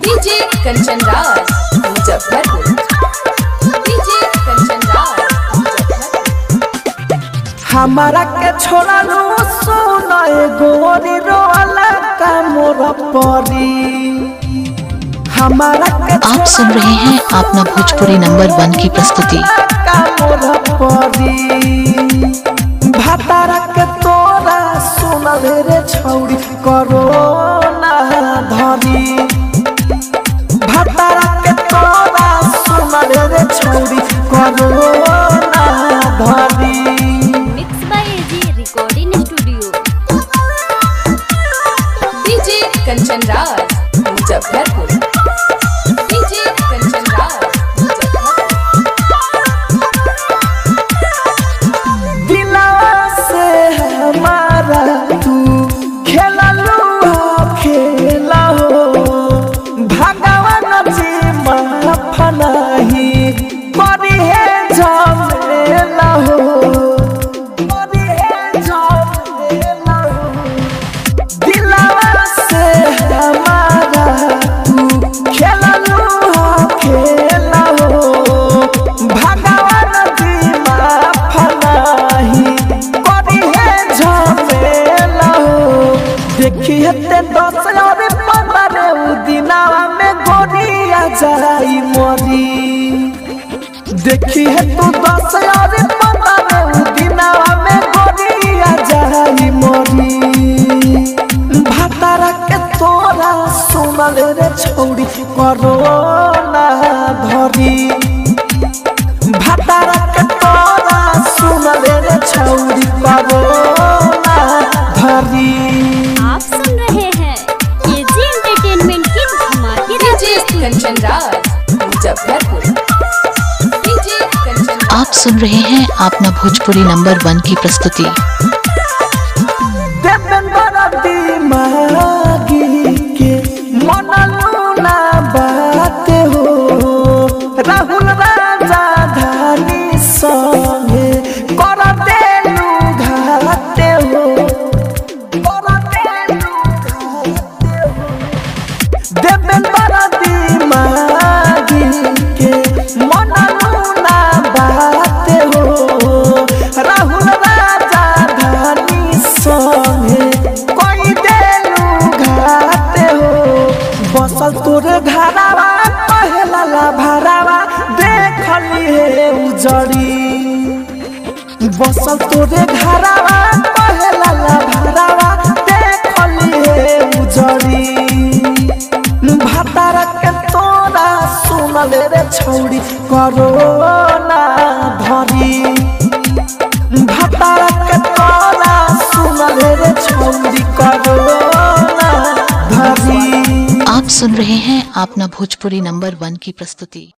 DJ Kanchan Raj Muzaffarpur. DJ Kanchan Raj हमारा के छोड़ा लो सोना गोरी रोला का मोर परी। हमारा के आप सुन रहे हैं अपना भोजपुरी नंबर 1 की प्रस्तुति। का मोर परी भातारा के तोरा सुना रे छौड़ी करो ना धरी। भातारा के तोरा सुना रे छौड़ी करो ना धरी। कंचन राज मुजफ्फरपुर। डीजे कंचन राज दिलवा से हमारा तू खेला लो खेला हो। भगवान जी माफ नहीं करी है झमेला हो। करी है झमेला हो। दिलवा से हमारा तू खेला लो खेला हो। भगवान जी माफ नहीं करी है झमेला हो। देखिए ते 10 और 15 दिनावा में गोरिया जाई मरी। देखिए तू 10 और 15 दिनावा में गोरिया जाई मरी। भातारा के तोरा सुनल रे छौड़ी करो ना धरी। भातारा के तोरा सुनल रे छौड़ी करो ना धरी। आप सुन रहे हैं केजी एंटरटेनमेंट की धमाकेदार डीजे कंचन राज मुजफ्फरपुर। डीजे कंचन आप सुन रहे हैं अपना भोजपुरी नंबर 1 की प्रस्तुति। देवेंद्र दिमागी के मनलूना बात हो। राहुल राजा धानी संगे कर देलू घाते हो। कर देलू घाते हो। देवेंद्र दिमागी के मनलूना बात हो। राहुल राजा धानी संगे कोई देलू घाते हो। बसल तोरे घरावा पहला ला भरावा देखली है उजड़ी। बसल तोरे घरावा पहला ला भरावा देखली है उजड़ी। भातारा के तोरा सुनल रे छौड़ी करो ना धरी। भातारा के तोरा सुनल रे छौड़ी करो ना धरी। आप सुन रहे हैं अपना भोजपुरी नंबर 1 की प्रस्तुति।